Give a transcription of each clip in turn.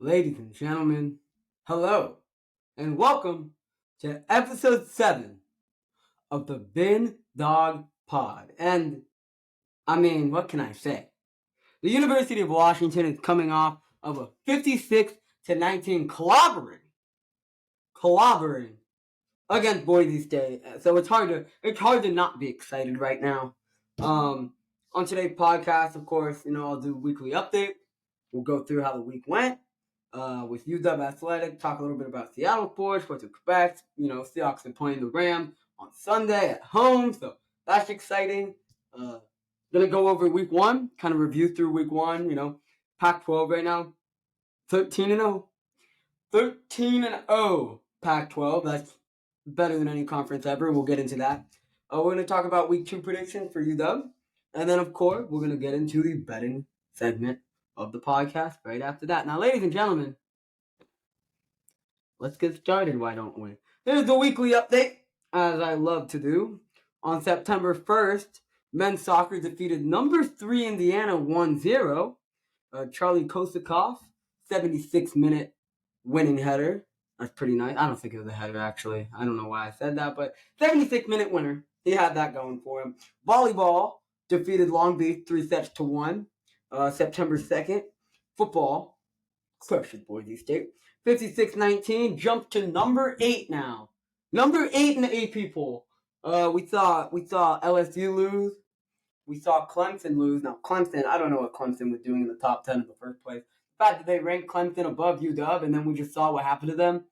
Ladies and gentlemen, hello, and welcome to episode 7 of the VinDawg Pod. And, what can I say? The University of Washington is coming off of a 56-19 clobbering against Boise State. So it's hard to not be excited right now. On today's podcast, of course, I'll do a weekly update. We'll go through how the week went. With UW Athletic, talk a little bit about Seattle sports, what to expect. Seahawks are playing the Rams on Sunday at home, so that's exciting. Gonna go over week 1, kind of review through week 1. Pac-12 right now, 13-0, 13-0. Pac-12. That's better than any conference ever. We'll get into that. We're gonna talk about week 2 predictions for UW, and then of course we're gonna get into the betting segment of the podcast right after that. Now, ladies and gentlemen, let's get started, why don't we? Here's the weekly update, as I love to do. On September 1st, men's soccer defeated number 3 Indiana 1-0. Charlie Kosakoff, 76-minute winning header. That's pretty nice. I don't think it was a header, actually. I don't know why I said that, but 76-minute winner. He had that going for him. Volleyball defeated Long Beach 3-1. September 2nd, football crushes Boise State. 56-19, jumped to number 8 now. Number 8 in the AP poll. We saw LSU lose. We saw Clemson lose. Now, Clemson, I don't know what Clemson was doing in the top 10 in the first place. The fact that they ranked Clemson above UW and then we just saw what happened to them,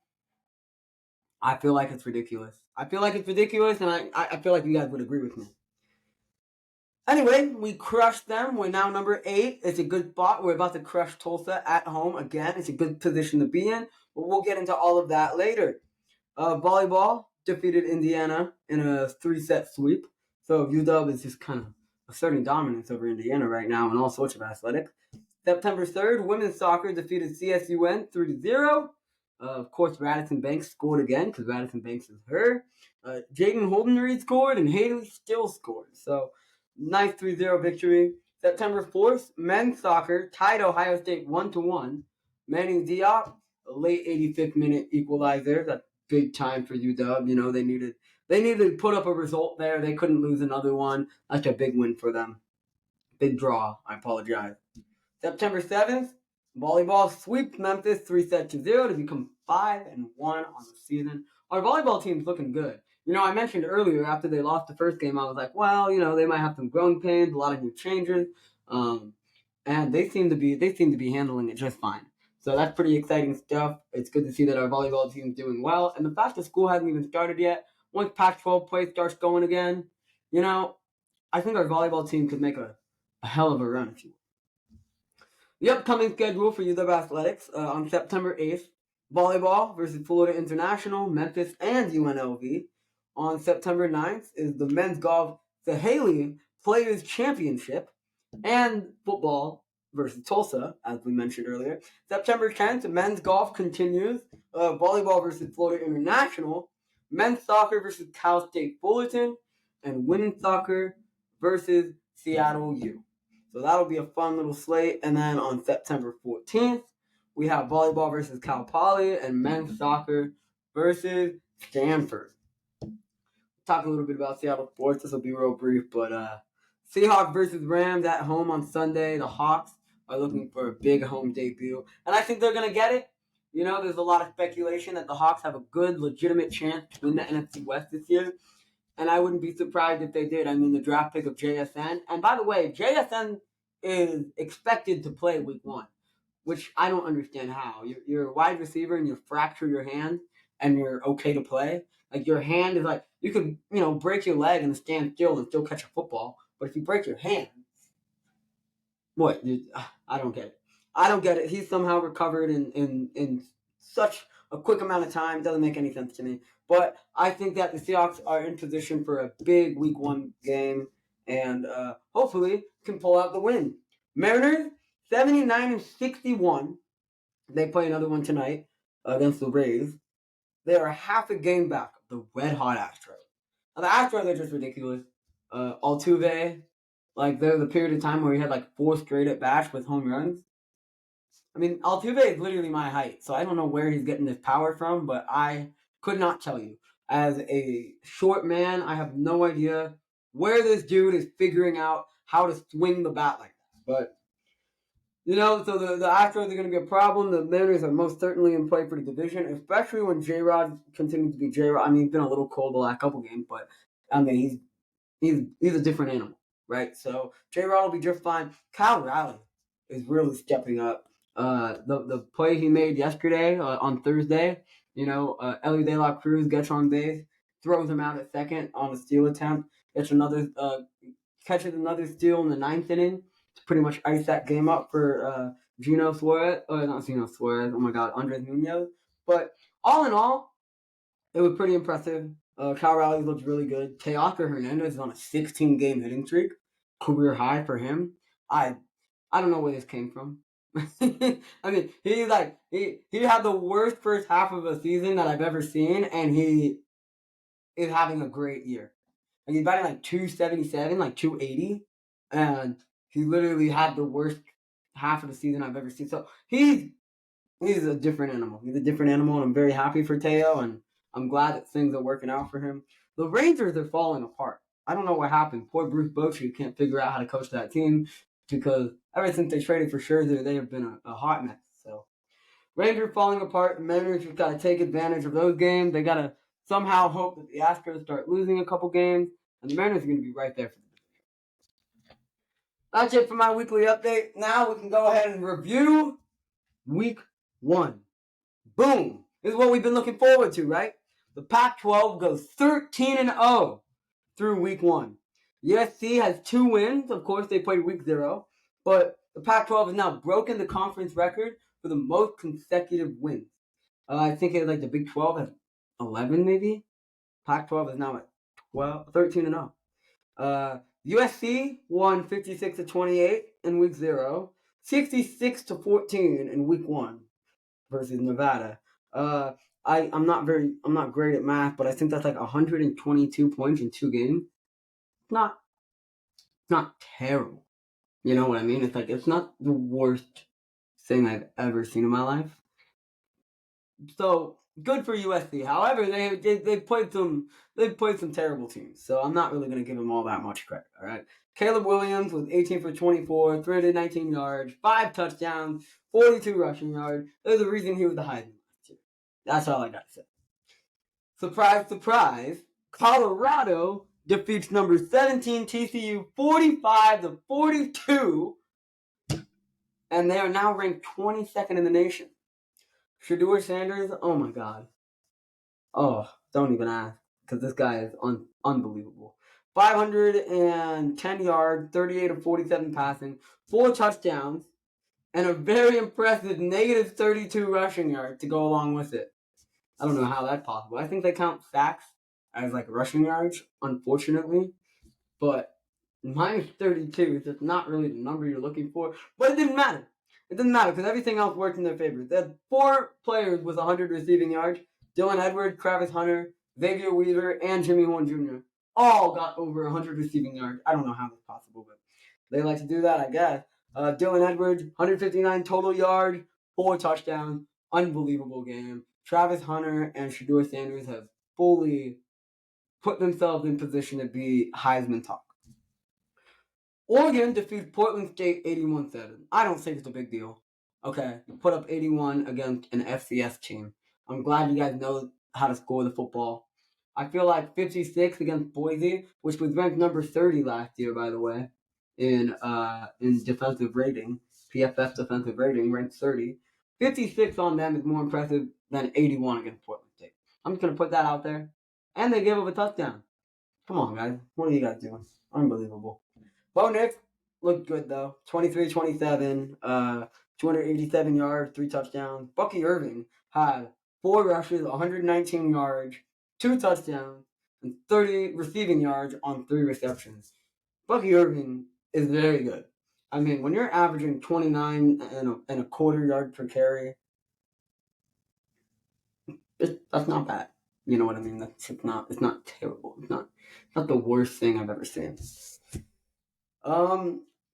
I feel like it's ridiculous. And I feel like you guys would agree with me. Anyway, we crushed them. We're now number 8. It's a good spot. We're about to crush Tulsa at home again. It's a good position to be in. But we'll get into all of that later. Volleyball defeated Indiana in a 3-set sweep. So UW is just kind of asserting dominance over Indiana right now in all sorts of athletics. September 3rd, women's soccer defeated CSUN 3-0. Of course, Radisson Banks scored again because Radisson Banks is her. Jaden Holdenreed scored and Haley still scored. So, nice 3-0 victory. September 4th, men's soccer tied Ohio State 1-1. Manny Diop, a late 85th minute equalizer. That's big time for UW. They needed to put up a result there. They couldn't lose another one. That's a big win for them. Big draw. I apologize. September 7th, volleyball sweeps Memphis 3-0 to become 5-1 on the season. Our volleyball team's looking good. I mentioned earlier after they lost the first game, I was like, well, they might have some growing pains, a lot of new changes, and they seem to be handling it just fine. So that's pretty exciting stuff. It's good to see that our volleyball team's doing well, and the fact that school hasn't even started yet. Once Pac-12 play starts going again, I think our volleyball team could make a hell of a run, if you will. The upcoming schedule for UW Athletics on September 8th, volleyball versus Florida International, Memphis, and UNLV. On September 9th is the men's golf Haley Players Championship, and football versus Tulsa, as we mentioned earlier. September 10th, men's golf continues, volleyball versus Florida International, men's soccer versus Cal State Fullerton, and women's soccer versus Seattle U. So that'll be a fun little slate. And then on September 14th, we have volleyball versus Cal Poly and men's soccer versus Stanford. Talk a little bit about Seattle sports. This will be real brief, but Seahawks versus Rams at home on Sunday. The Hawks are looking for a big home debut, and I think they're going to get it. There's a lot of speculation that the Hawks have a good, legitimate chance to win the NFC West this year. And I wouldn't be surprised if they did. The draft pick of JSN. And by the way, JSN is expected to play week 1, which I don't understand how. You're a wide receiver and you fracture your hand and you're okay to play. Like, your hand is like, you could, break your leg and stand still and still catch a football. But if you break your hand, what? I don't get it. He's somehow recovered in such a quick amount of time. Doesn't make any sense to me. But I think that the Seahawks are in position for a big week 1 game and hopefully can pull out the win. Mariners, 79-61. They play another one tonight against the Rays. They are half a game back of the red-hot Astros. Now, the Astros are just ridiculous. Altuve, there was a period of time where he had 4 straight at-bats with home runs. I mean, Altuve is literally my height, so I don't know where he's getting this power from, but I could not tell you. As a short man, I have no idea where this dude is figuring out how to swing the bat like that. But so the Astros are going to be a problem. The Mariners are most certainly in play for the division, especially when J-Rod continues to be J-Rod. I mean, he's been a little cold the last couple games, but I mean, he's a different animal, right? So J-Rod will be just fine. Cal Raleigh is really stepping up. The play he made yesterday on Thursday, Ellie De La Cruz gets on base, throws him out at second on a steal attempt, catches another steal in the ninth inning to pretty much ice that game up for Gino Suarez, or not Gino Suarez, oh my God, Andres Munoz. But all in all, it was pretty impressive. Cal Raleigh looks really good. Teoscar Hernandez is on a 16-game hitting streak, career high for him. I don't know where this came from. I mean, he had the worst first half of a season that I've ever seen, and he is having a great year. Like he's batting like 277, like 280, and he literally had the worst half of the season I've ever seen. So he's a different animal. He's a different animal, and I'm very happy for Teo, and I'm glad that things are working out for him. The Rangers are falling apart. I don't know what happened. Poor Bruce Bochy can't figure out how to coach that team because ever since they traded for Scherzer, they have been a hot mess. So Rangers falling apart. The Mariners just got to take advantage of those games. They got to somehow hope that the Astros start losing a couple games, and the Mariners are going to be right there for them. That's it for my weekly update. Now we can go ahead and review week 1. Boom! This is what we've been looking forward to, right? The Pac-12 goes 13-0 through week 1. USC has 2 wins. Of course, they played week 0. But the Pac-12 has now broken the conference record for the most consecutive wins. I think it's like the Big 12 has 11 maybe. Pac-12 is now at 13-0. USC won 56-28 in week 0, 66-14 in week 1 versus Nevada. I'm not great at math, but I think that's like 122 points in 2 games. Not terrible. You know what I mean? It's not the worst thing I've ever seen in my life. So good for USC. However, they played some terrible teams. So I'm not really going to give them all that much credit. All right. Caleb Williams was 18 for 24, 319 yards, 5 touchdowns, 42 rushing yards. There's a reason he was the Heisman last year. That's all I got to say. Surprise, surprise! Colorado defeats number 17 TCU 45-42, and they are now ranked 22nd in the nation. Shedeur Sanders, oh my God. Oh, don't even ask, because this guy is unbelievable. 510 yards, 38 of 47 passing, 4 touchdowns, and a very impressive negative 32 rushing yards to go along with it. I don't know how that's possible. I think they count sacks as like rushing yards, unfortunately. But minus 32 is just not really the number you're looking for. But it didn't matter. It didn't matter because everything else worked in their favor. They had 4 players with 100 receiving yards. Dylan Edwards, Travis Hunter, Xavier Weaver, and Jimmy Horn Jr. all got over 100 receiving yards. I don't know how that's possible, but they like to do that, I guess. Dylan Edwards, 159 total yards, 4 touchdowns. Unbelievable game. Travis Hunter and Shedeur Sanders have fully put themselves in position to be Heisman talk. Oregon defeats Portland State 81-7. I don't think it's a big deal. Okay, you put up 81 against an FCS team. I'm glad you guys know how to score the football. I feel like 56 against Boise, which was ranked number 30 last year, by the way, in defensive rating. PFF defensive rating ranked 30. 56 on them is more impressive than 81 against Portland State. I'm just going to put that out there. And they gave up a touchdown. Come on, guys. What are you guys doing? Unbelievable. Bo Nix looked good, though. 23-27, 287 yards, 3 touchdowns. Bucky Irving had 4 rushes, 119 yards, 2 touchdowns, and 30 receiving yards on 3 receptions. Bucky Irving is very good. I mean, when you're averaging 29 and a quarter yard per carry, that's not bad. You know what I mean? It's not terrible. It's not the worst thing I've ever seen.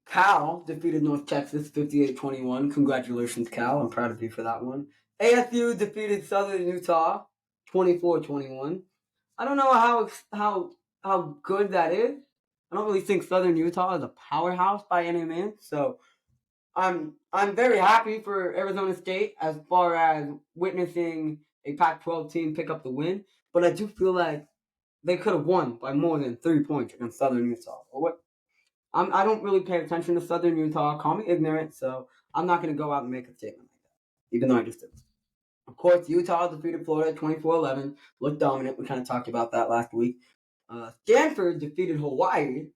Cal defeated North Texas 58-21. Congratulations, Cal. I'm proud of you for that one. ASU defeated Southern Utah 24-21. I don't know how good that is. I don't really think Southern Utah is a powerhouse by any means. So I'm very happy for Arizona State as far as witnessing a Pac-12 team pick up the win. But I do feel like they could have won by more than 3 points against Southern Utah. Or what? I don't really pay attention to Southern Utah. Call me ignorant, so I'm not going to go out and make a statement like that, even though I just did. Of course, Utah defeated Florida 24-11. Looked dominant. We kind of talked about that last week. Stanford defeated Hawaii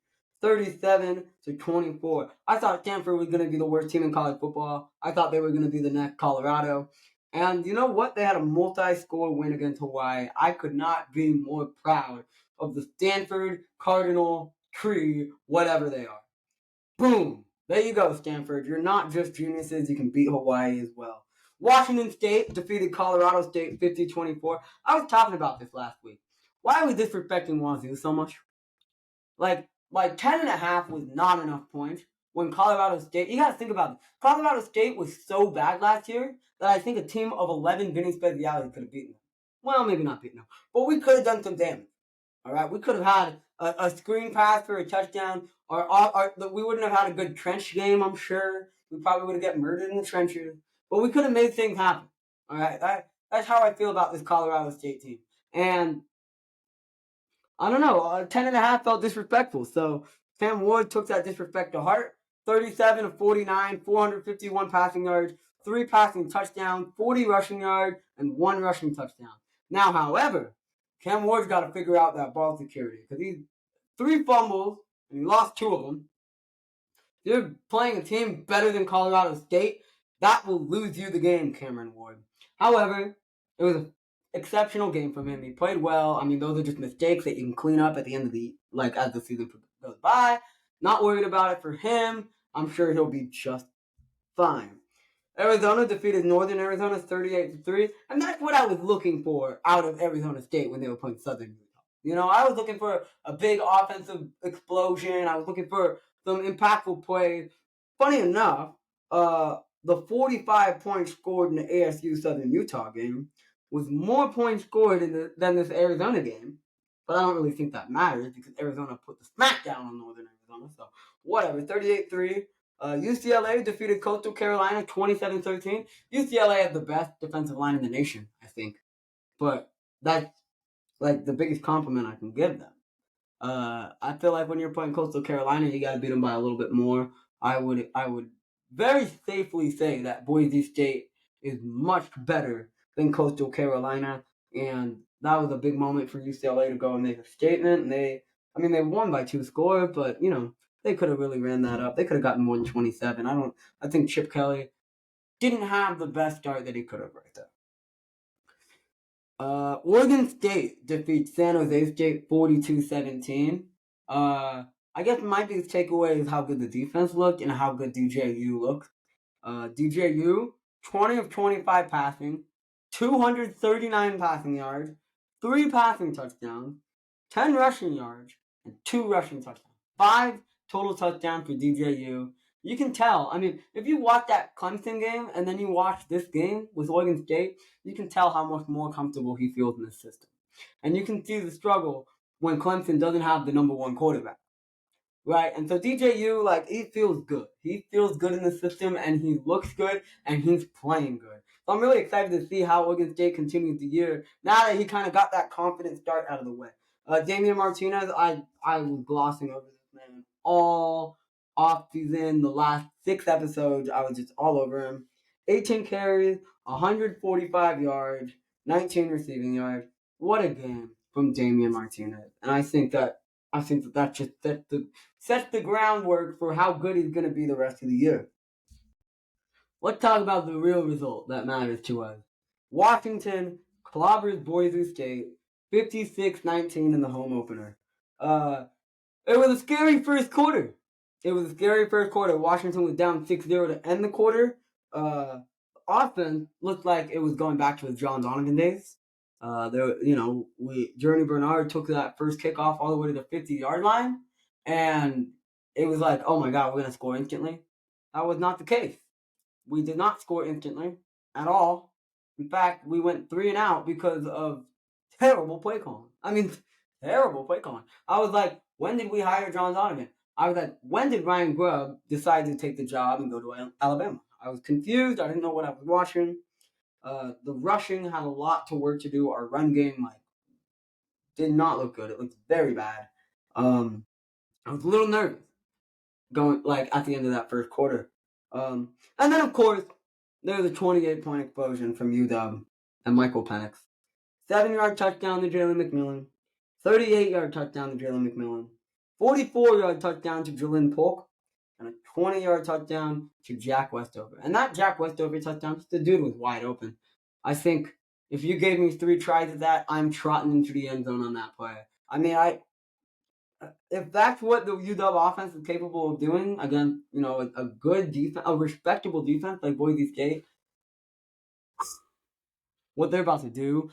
37-24. I thought Stanford was going to be the worst team in college football. I thought they were going to be the next Colorado. And you know what? They had a multi-score win against Hawaii. I could not be more proud of the Stanford Cardinal tree, whatever they are. Boom! There you go, Stanford. You're not just geniuses. You can beat Hawaii as well. Washington State defeated Colorado State 50-24. I was talking about this last week. Why are we disrespecting Wazoo so much? Like 10.5 was not enough points when Colorado State. You got to think about it. Colorado State was so bad last year that I think a team of 11 Vinny Speciali could have beaten them. Well, maybe not beaten them, but we could have done some damage. All right, we could have had a screen pass for a touchdown, or we wouldn't have had a good trench game. I'm sure we probably would have got murdered in the trenches, but we could have made things happen. All right, that's how I feel about this Colorado State team, and I don't know. 10.5 felt disrespectful. So Sam Ward took that disrespect to heart. 37-49, 451 passing yards, 3 passing touchdowns, 40 rushing yards, and 1 rushing touchdown. Now, however, Cam Ward's got to figure out that ball security because he's 3 fumbles and he lost 2 of them. If you're playing a team better than Colorado State, that will lose you the game, Cameron Ward. However, it was an exceptional game from him. He played well. I mean, those are just mistakes that you can clean up at the end of as the season goes by. Not worried about it for him. I'm sure he'll be just fine. Arizona defeated Northern Arizona 38-3, and that's what I was looking for out of Arizona State when they were playing Southern Utah. You know, I was looking for a big offensive explosion. I was looking for some impactful plays. Funny enough, the 45 points scored in the ASU Southern Utah game was more points scored than this Arizona game. But I don't really think that matters because Arizona put the smackdown on Northern Arizona. So whatever, 38-3. UCLA defeated Coastal Carolina 27-13. UCLA has the best defensive line in the nation, I think. But that's like the biggest compliment I can give them. I feel like when you're playing Coastal Carolina, you got to beat them by a little bit more. I would very safely say that Boise State is much better than Coastal Carolina, and that was a big moment for UCLA to go and make a statement. And they won by 2 scores, but you know they could have really ran that up. They could have gotten more than 27. I think Chip Kelly didn't have the best start that he could have right there. Oregon State defeats San Jose State 42-17. I guess my biggest takeaway is how good the defense looked and how good DJU looked. DJU, 20 of 25 passing, 239 passing yards, 3 passing touchdowns, 10 rushing yards, and 2 rushing touchdowns. 5 total touchdowns for DJU. You can tell. I mean, if you watch that Clemson game and then you watch this game with Oregon State, you can tell how much more comfortable he feels in this system. And you can see the struggle when Clemson doesn't have the number 1 quarterback. Right? And so DJU, like, he feels good. He feels good in the system, and he looks good, and he's playing good. So I'm really excited to see how Oregon State continues the year now that he kind of got that confident start out of the way. Damian Martinez, I was glossing over this man all off season. The last 6 episodes, I was just all over him. 18 carries, 145 yards, 19 receiving yards. What a game from Damian Martinez. And I think that just sets the groundwork for how good he's going to be the rest of the year. Let's talk about the real result that matters to us. Washington clobbers Boise State 56-19 in the home opener. It was a scary first quarter. Washington was down 6-0 to end the quarter. Offense looked like it was going back to his John Donovan days. Journey Bernard took that first kickoff all the way to the 50-yard line, and it was like, oh my God, we're going to score instantly. That was not the case. We did not score instantly at all. In fact, we went 3-and-out because of terrible play calling. I mean, terrible play calling. I was like, when did we hire John Donovan? I was like, when did Ryan Grubb decide to take the job and go to Alabama? I was confused. I didn't know what I was watching. The rushing had a lot to work to do. Our run game did not look good. It looked very bad. I was a little nervous going at the end of that first quarter. And then of course there was a 28-point explosion from UW and Michael Penix. 7-yard touchdown to Jalen McMillan. 38-yard touchdown to Jalen McMillan. 44-yard touchdown to Jalen Polk. And a 20-yard touchdown to Jack Westover. And that Jack Westover touchdown, the dude was wide open. I think if you gave me 3 tries at that, I'm trotting into the end zone on that play. I mean, if that's what the UW offense is capable of doing against, a good defense, a respectable defense like Boise State, what they're about to do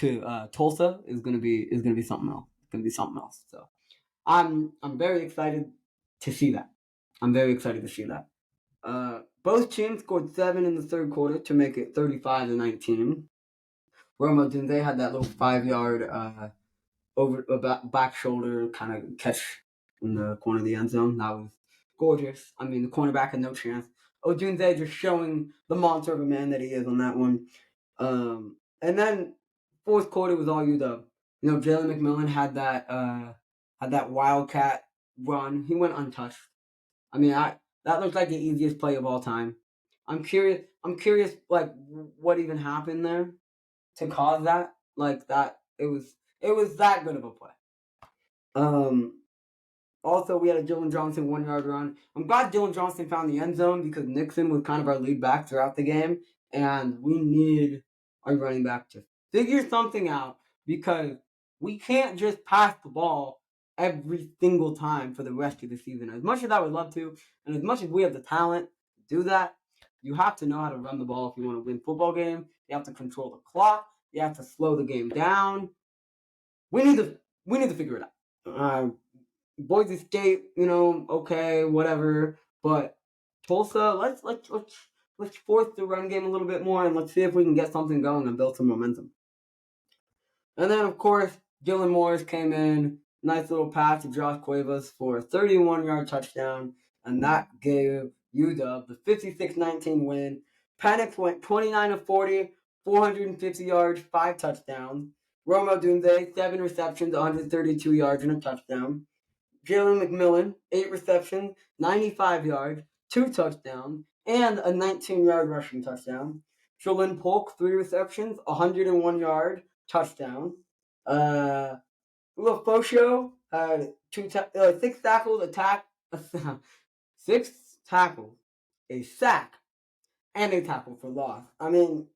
to Tulsa is gonna be something else. It's gonna be something else. So I'm very excited to see that. Both teams scored 7 in the third quarter to make it 35-19. Roma Dunze had that little 5-yard over back shoulder kind of catch in the corner of the end zone. That was gorgeous. I mean, the cornerback had no chance. Odunze just showing the monster of a man that he is on that one. And then fourth quarter was all UW. Jalen McMillan had that wildcat run. He went untouched. I mean, that looked like the easiest play of all time. I'm curious, what even happened there to cause that. It was that good of a play. Also, we had a Dylan Johnson 1-yard run. I'm glad Dylan Johnson found the end zone because Nixon was kind of our lead back throughout the game, and we need our running back to figure something out because we can't just pass the ball every single time for the rest of the season. As much as I would love to, and as much as we have the talent to do that, you have to know how to run the ball if you want to win football game. You have to control the clock. You have to slow the game down. We need to figure it out. Boise State, okay, whatever. But Tulsa, let's force the run game a little bit more and let's see if we can get something going and build some momentum. And then of course, Dylan Morris came in, nice little pass to Josh Cuevas for a 31-yard touchdown, and that gave UW the 56-19 win. Penix went 29-40, 450 yards, 5 touchdowns. Roma Dunze, 7 receptions, 132 yards, and a touchdown. Jalen McMillan, 8 receptions, 95 yards, 2 touchdowns, and a 19-yard rushing touchdown. Jalen Polk, 3 receptions, 101 yard touchdown. LaFosio had 6 tackles, 6 tackles, a sack, and a tackle for loss. I mean,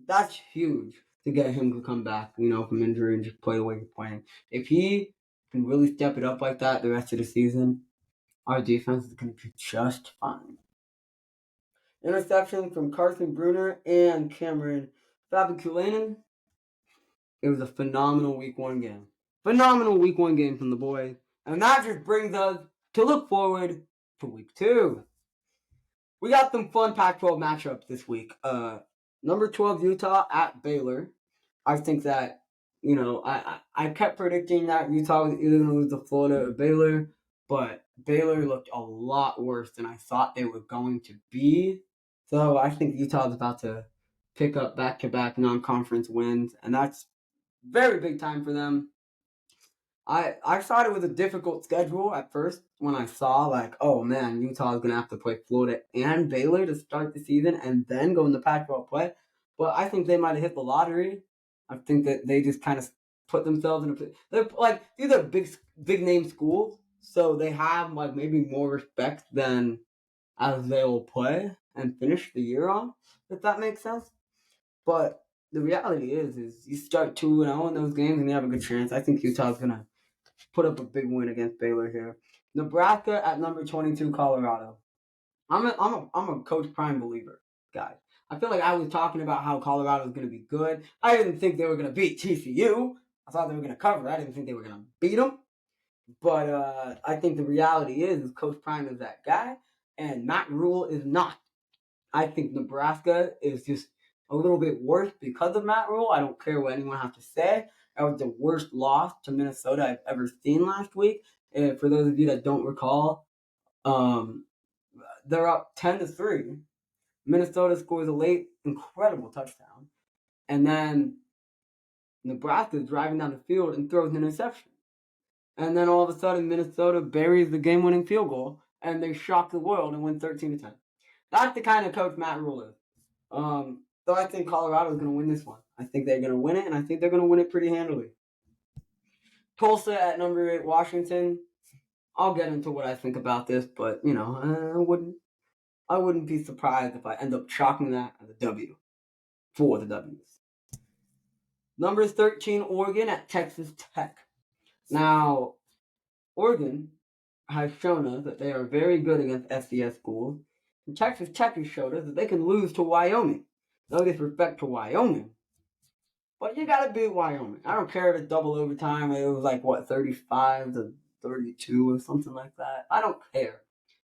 that's huge to get him to come back, from injury and just play the way he's playing. If he can really step it up like that the rest of the season, our defense is going to be just fine. Interception from Carson Bruner and Cameron Fabiculainen. It was a phenomenal week 1 game. Phenomenal week 1 game from the boys. And that just brings us to look forward to week 2. We got some fun Pac-12 matchups this week. Number 12 Utah at Baylor. I think that, I kept predicting that Utah was either going to lose to Florida or Baylor, but Baylor looked a lot worse than I thought they were going to be. So I think Utah's about to pick up back-to-back non-conference wins, and that's very big time for them. I thought it was a difficult schedule at first when I saw, oh man, Utah is going to have to play Florida and Baylor to start the season and then go in the Pac-12 play. But I think they might have hit the lottery. I think that they just kind of put themselves in these are big name schools, so they have maybe more respect than as they'll play and finish the year on, if that makes sense. But the reality is you start 2-0 in those games and you have a good chance. I think Utah's going to put up a big win against Baylor here. Nebraska at number 22, Colorado. I'm a Coach Prime believer, guys. I feel like I was talking about how Colorado was going to be good. I didn't think they were going to beat TCU. I thought they were going to cover. I didn't think they were going to beat them. But I think the reality is Coach Prime is that guy, and Matt Rule is not. I think Nebraska is just a little bit worse because of Matt Rule. I don't care what anyone has to say. That was the worst loss to Minnesota I've ever seen last week. And for those of you that don't recall, um, they're up 10-3. Minnesota scores a late, incredible touchdown, and then Nebraska is driving down the field and throws an interception. And then all of a sudden, Minnesota buries the game-winning field goal, and they shock the world and win 13-10. That's the kind of coach Matt Rule is. So I think Colorado is going to win this one. I think they're going to win it, and I think they're going to win it pretty handily. Tulsa at number 8, Washington. I'll get into what I think about this, but I wouldn't be surprised if I end up chalking that as a W for the W's. Number 13, Oregon at Texas Tech. Now, Oregon has shown us that they are very good against FCS schools. And Texas Tech has showed us that they can lose to Wyoming. No disrespect to Wyoming, but you gotta beat Wyoming. I don't care if it's double overtime. It was like, 35-32 or something like that. I don't care.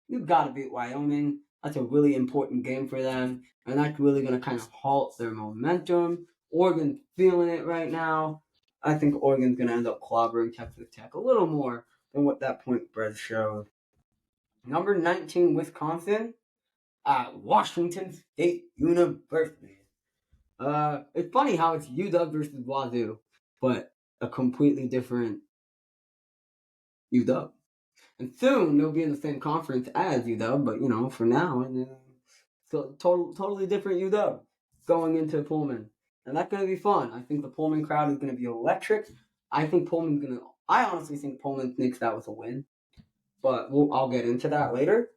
You gotta beat Wyoming. That's a really important game for them, and that's really gonna kind of halt their momentum. Oregon's feeling it right now. I think Oregon's gonna end up clobbering Texas Tech a little more than what that point spread shows. Number 19, Wisconsin at Washington State University. It's funny how it's UW versus Wazoo, but a completely different UW. And soon they'll be in the same conference as UW, but for now, so totally different UW going into Pullman, and that's gonna be fun. I think the Pullman crowd is gonna be electric. I honestly think Pullman sneaks out with a win, but I'll get into that later.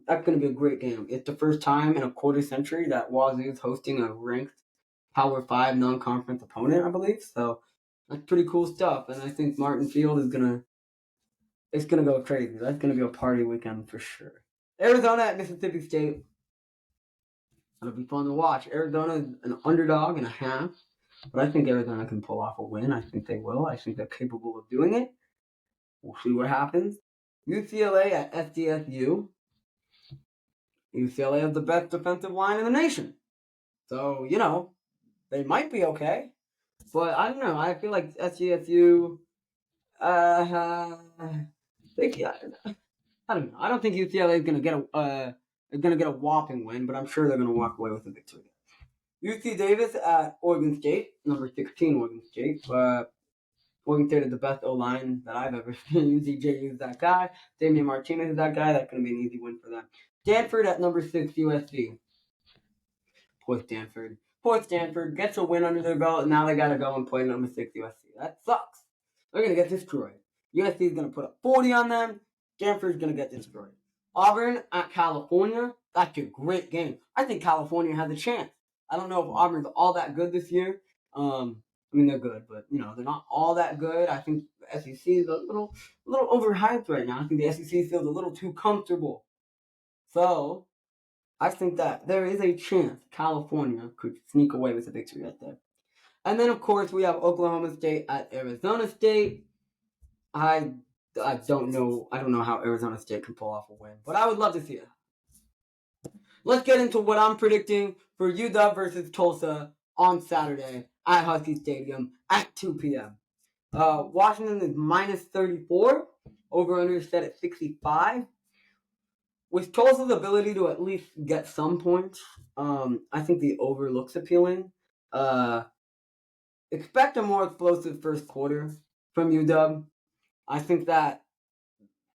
That's gonna be a great game. It's the first time in a quarter century that Wazoo is hosting a ranked Power 5 non-conference opponent, I believe. So that's pretty cool stuff, and I think Martin Field is gonna go crazy. That's gonna be a party weekend for sure. Arizona at Mississippi State. It'll be fun to watch. Arizona is an underdog and a half, but I think Arizona can pull off a win. I think they will. I think they're capable of doing it. We'll see what happens. UCLA at SDSU. UCLA has the best defensive line in the nation. So, they might be okay. But I don't know. I feel like SDSU, I don't know. I don't think UCLA is going to get a whopping win, but I'm sure they're going to walk away with a victory. UC Davis at Oregon State, number 16 Oregon State. Oregon State is the best O-line that I've ever seen. DJ is that guy. Damian Martinez is that guy. That's going to be an easy win for them. Stanford at number 6 USC. Poor Stanford gets a win under their belt, and now they got to go and play number 6 USC. That sucks. They're going to get destroyed. USC is going to put up 40 on them. Stanford's going to get destroyed. Auburn at California. That's a great game. I think California has a chance. I don't know if Auburn's all that good this year. They're good, but they're not all that good. I think the SEC is a little overhyped right now. I think the SEC feels a little too comfortable. So I think that there is a chance California could sneak away with a victory right there. And then, of course, we have Oklahoma State at Arizona State. I don't know. I don't know how Arizona State can pull off a win, but I would love to see it. Let's get into what I'm predicting for UW versus Tulsa on Saturday at Husky Stadium at 2 p.m. Washington is minus 34. Over-under set at 65. With Tulsa's ability to at least get some points, I think the over looks appealing. Expect a more explosive first quarter from UW. I think that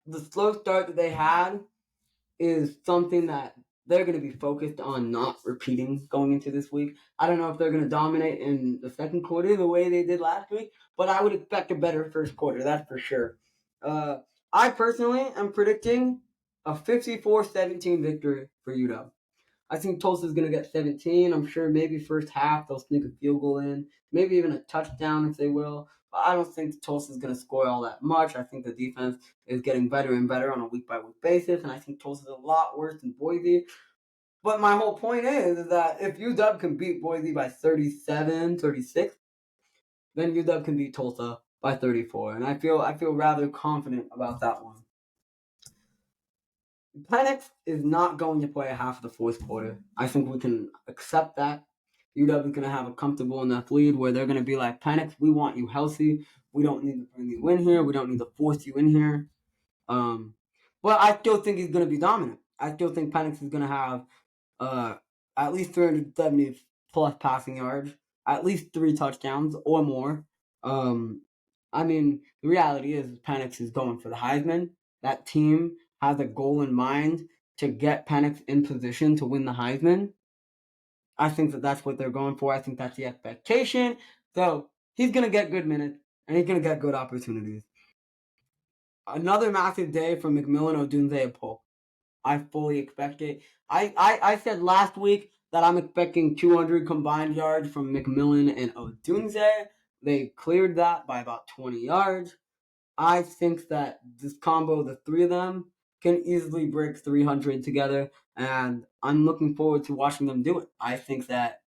the slow start that they had is something that they're going to be focused on not repeating going into this week. I don't know if they're going to dominate in the second quarter the way they did last week, but I would expect a better first quarter, that's for sure. I personally am predicting a 54-17 victory for UW. I think Tulsa's going to get 17. I'm sure maybe first half they'll sneak a field goal in, maybe even a touchdown if they will. But I don't think Tulsa's going to score all that much. I think the defense is getting better and better on a week-by-week basis, and I think Tulsa's a lot worse than Boise. But my whole point is that if UW can beat Boise by 37, 36, then UW can beat Tulsa by 34, and I feel rather confident about that one. Penix is not going to play a half of the fourth quarter. I think we can accept that. UW is going to have a comfortable enough lead where they're going to be like, Penix, we want you healthy. We don't need to bring you in here. We don't need to force you in here. But I still think he's going to be dominant. I still think Penix is going to have at least 370 plus passing yards, at least 3 touchdowns or more. I mean, the reality is Penix is going for the Heisman. That team has a goal in mind to get Penix in position to win the Heisman. I think that that's what they're going for. I think that's the expectation. So he's going to get good minutes and he's going to get good opportunities. Another massive day for McMillan, Odunze, and Polk. I fully expect it. I said last week that I'm expecting 200 combined yards from McMillan and Odunze. They cleared that by about 20 yards. I think that this combo, the three of them, can easily break 300 together, and I'm looking forward to watching them do it. I think that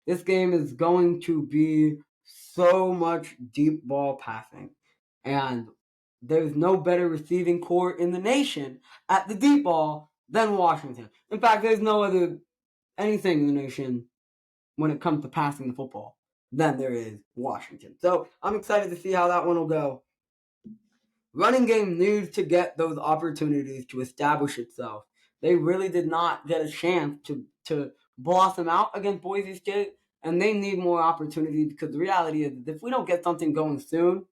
this game is going to be so much deep ball passing, and there's no better receiving core in the nation at the deep ball than Washington. In fact, there's no other anything in the nation when it comes to passing the football than there is Washington. So I'm excited to see how that one will go. Running game needs to get those opportunities to establish itself. They really did not get a chance to blossom out against Boise State, and they need more opportunities because the reality is if we don't get something going soon,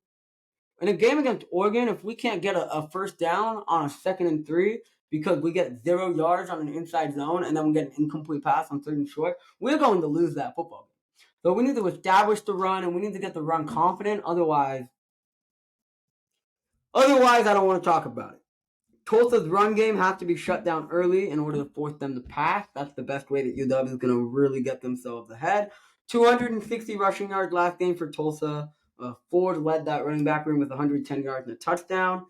in a game against Oregon, if we can't get a first down on a 2nd and 3 because we get 0 yards on an inside zone and then we get an incomplete pass on 3rd and short, we're going to lose that football game. So we need to establish the run and we need to get the run confident. Otherwise, I don't want to talk about it. Tulsa's run game has to be shut down early in order to force them to pass. That's the best way that UW is going to really get themselves ahead. 260 rushing yards last game for Tulsa. Ford led that running back room with 110 yards and a touchdown.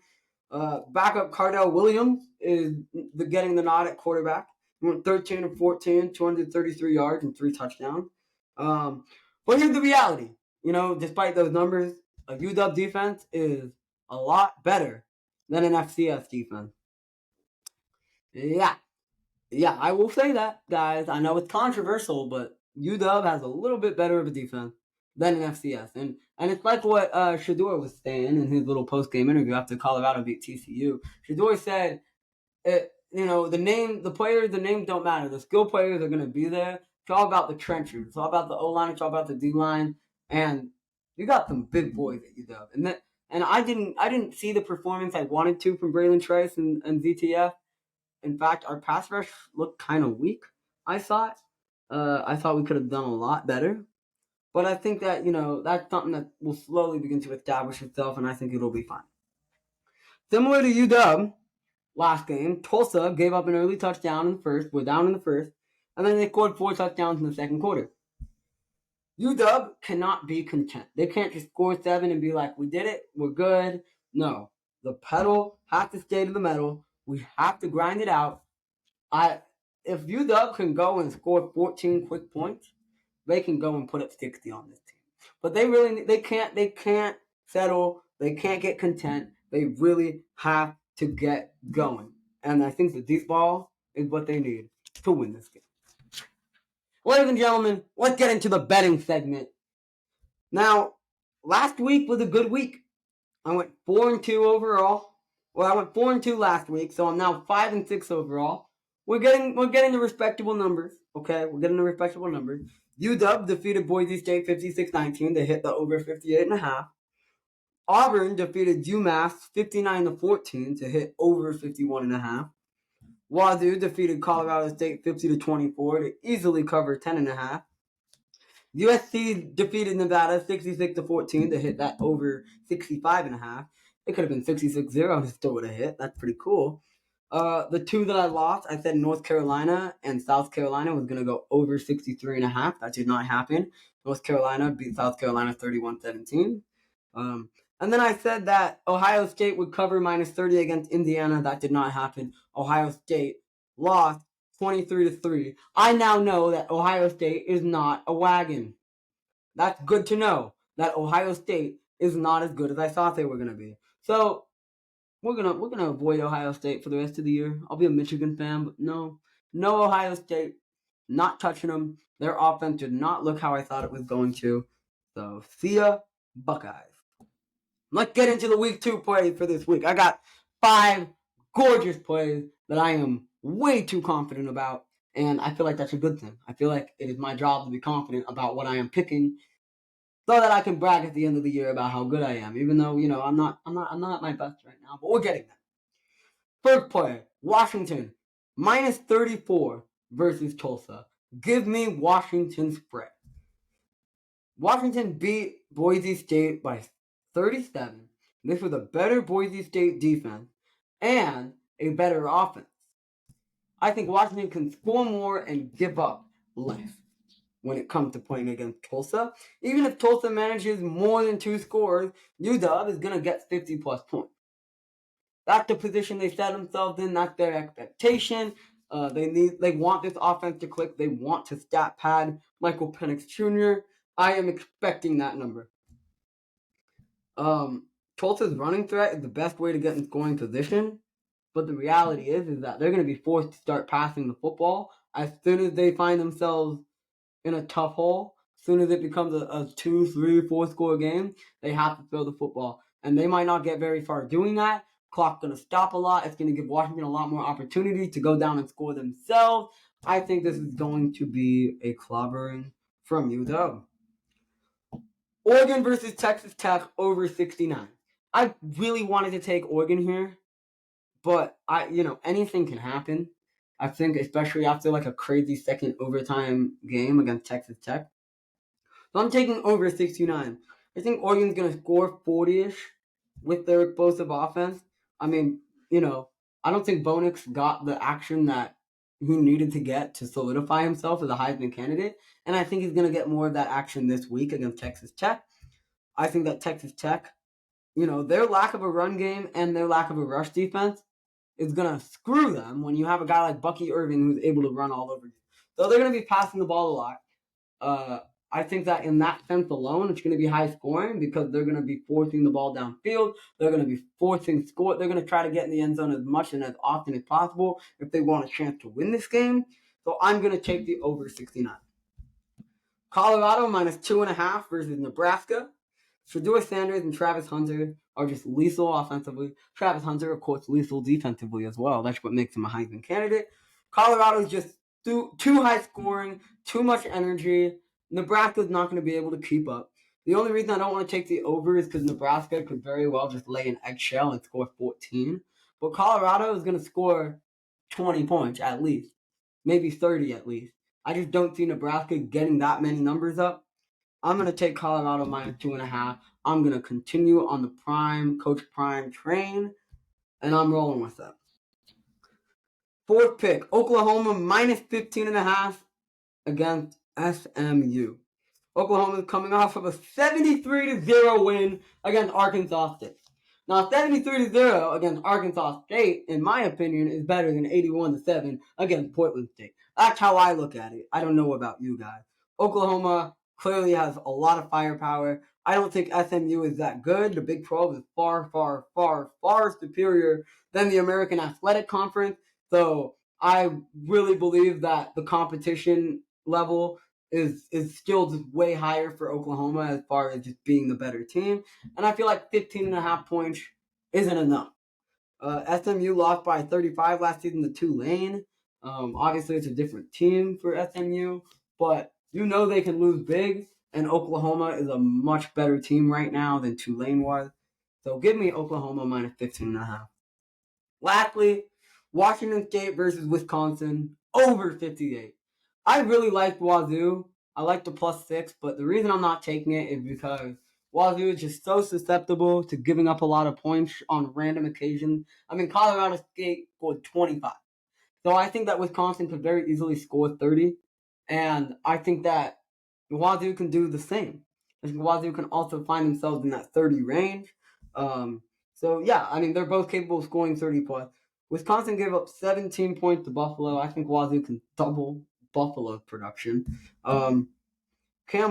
Backup Cardell Williams is getting the nod at quarterback. He went 13 of 14, 233 yards and 3 touchdowns. But here's the reality. Despite those numbers, a UW defense is a lot better than an FCS defense. Yeah, I will say that, guys. I know it's controversial, but UW has a little bit better of a defense than an FCS. And it's like what Shador was saying in his little post-game interview after Colorado beat TCU. Shador said, the players, the names don't matter. The skill players are going to be there. It's all about the trenches. It's all about the O-line. It's all about the D-line. And you got some big boys at UW. And I didn't see the performance I wanted to from Braylon Trice and ZTF. In fact, our pass rush looked kind of weak, I thought. I thought we could have done a lot better. But I think that, that's something that will slowly begin to establish itself, and I think it'll be fine. Similar to UW, last game, Tulsa gave up an early touchdown in the first. We're down in the first. And then they scored 4 touchdowns in the second quarter. UW cannot be content. They can't just score 7 and be like, we did it, we're good. No. The pedal has to stay to the metal. We have to grind it out. If UW can go and score 14 quick points, they can go and put up 60 on this team. But they can't settle. They can't get content. They really have to get going. And I think the deep ball is what they need to win this game. Ladies and gentlemen, let's get into the betting segment. Now, last week was a good week. I went 4-2 overall. Well, I went 4-2 last week, so I'm now 5-6 overall. We're getting the respectable numbers. Okay, we're getting the respectable numbers. UW defeated Boise State 56-19 to hit the over 58.5. Auburn defeated UMass 59-14 to hit over 51.5. Wazoo defeated Colorado State 50-24 to easily cover 10.5. USC defeated Nevada 66-14 to hit that over 65.5. It could have been 66-0 and still would have hit. That's pretty cool. The two that I lost, I said North Carolina and South Carolina was going to go over 63.5. That did not happen. North Carolina beat South Carolina 31-17. And then I said that Ohio State would cover minus 30 against Indiana. That did not happen. Ohio State lost 23-3. I now know that Ohio State is not a wagon. That's good to know that Ohio State is not as good as I thought they were gonna be. So we're gonna avoid Ohio State for the rest of the year. I'll be a Michigan fan, but no Ohio State. Not touching them. Their offense did not look how I thought it was going to. So see ya, Buckeyes. Let's get into the week 2 plays for this week. I got 5 gorgeous plays that I am way too confident about, and I feel like that's a good thing. I feel like it is my job to be confident about what I am picking, so that I can brag at the end of the year about how good I am. Even though I'm not at my best right now, but we're getting there. First play: Washington minus 34 versus Tulsa. Give me Washington spread. Washington beat Boise State by 37. This was a better Boise State defense and a better offense. I think Washington can score more and give up less when it comes to playing against Tulsa. Even if Tulsa manages more than 2 scores, UW is going to get 50-plus points. That's the position they set themselves in. That's their expectation. They want this offense to click. They want to stat pad Michael Penix Jr. I am expecting that number. Tulsa's running threat is the best way to get in scoring position, but the reality is that they're going to be forced to start passing the football as soon as they find themselves in a tough hole. As soon as it becomes a 2, 3, 4 score game, they have to throw the football, and they might not get very far doing that. Clock's going to stop a lot. It's going to give Washington a lot more opportunity to go down and score themselves. I think this is going to be a clobbering from UW. Oregon versus Texas Tech over 69. I really wanted to take Oregon here, but anything can happen. I think especially after like a crazy second overtime game against Texas Tech. So I'm taking over 69. I think Oregon's going to score 40-ish with their explosive offense. I mean, I don't think Bo Nix got the action that he needed to get to solidify himself as a Heisman candidate. And I think he's going to get more of that action this week against Texas Tech. I think that Texas Tech, their lack of a run game and their lack of a rush defense is going to screw them when you have a guy like Bucky Irving who's able to run all over you. So they're going to be passing the ball a lot. I think that in that sense alone, it's going to be high scoring because they're going to be forcing the ball downfield. They're going to be forcing score. They're going to try to get in the end zone as much and as often as possible if they want a chance to win this game. So I'm going to take the over 69. Colorado minus 2.5 versus Nebraska. Shedeur Sanders and Travis Hunter are just lethal offensively. Travis Hunter, of course, lethal defensively as well. That's what makes him a Heisman candidate. Colorado's just too high scoring, too much energy. Nebraska's not going to be able to keep up. The only reason I don't want to take the over is because Nebraska could very well just lay an eggshell and score 14. But Colorado is going to score 20 points at least. Maybe 30 at least. I just don't see Nebraska getting that many numbers up. I'm going to take Colorado minus 2.5. I'm going to continue on the Coach Prime train, and I'm rolling with them. Fourth pick, Oklahoma minus 15.5 against SMU. Oklahoma is coming off of a 73-0 win against Arkansas State. Now, 73-0 against Arkansas State, in my opinion, is better than 81-7 against Portland State. That's how I look at it. I don't know about you guys. Oklahoma clearly has a lot of firepower. I don't think SMU is that good. The Big 12 is far, far, far, far superior than the American Athletic Conference. So I really believe that the competition level is still just way higher for Oklahoma as far as just being the better team. And I feel like 15.5 points isn't enough. SMU lost by 35 last season to Tulane. Obviously, it's a different team for SMU, but they can lose big, and Oklahoma is a much better team right now than Tulane was. So give me Oklahoma minus 15.5. Lastly, Washington State versus Wisconsin over 58. I really liked Wazoo. I like the +6, but the reason I'm not taking it is because Wazoo is just so susceptible to giving up a lot of points on random occasions. I mean, Colorado State scored 25. So I think that Wisconsin could very easily score 30. And I think that Wazoo can do the same. I think Wazoo can also find themselves in that 30 range. So, yeah, I mean, they're both capable of scoring 30 plus. Wisconsin gave up 17 points to Buffalo. I think Wazoo can double Buffalo's production. Cam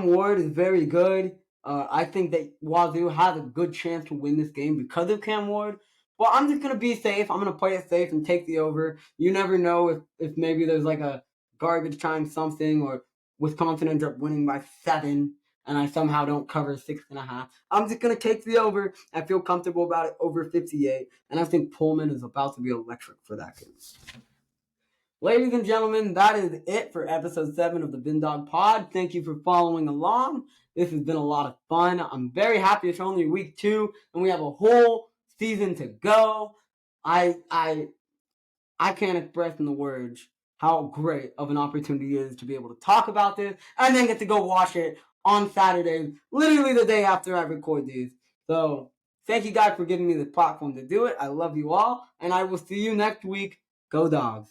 Ward is very good. I think that Wazoo has a good chance to win this game because of Cam Ward. Well, I'm just going to be safe. I'm going to play it safe and take the over. You never know if maybe there's like a garbage time something or Wisconsin ends up winning by 7 and I somehow don't cover 6.5. I'm just going to take the over. I feel comfortable about it over 58. And I think Pullman is about to be electric for that game. Ladies and gentlemen, that is it for episode 7 of the VinDawg Pod. Thank you for following along. This has been a lot of fun. I'm very happy it's only week 2 and we have a whole season to go. I can't express in the words how great of an opportunity it is to be able to talk about this and then get to go watch it on Saturday, literally the day after I record these. So thank you guys for giving me the platform to do it. I love you all, and I will see you next week. Go Dogs.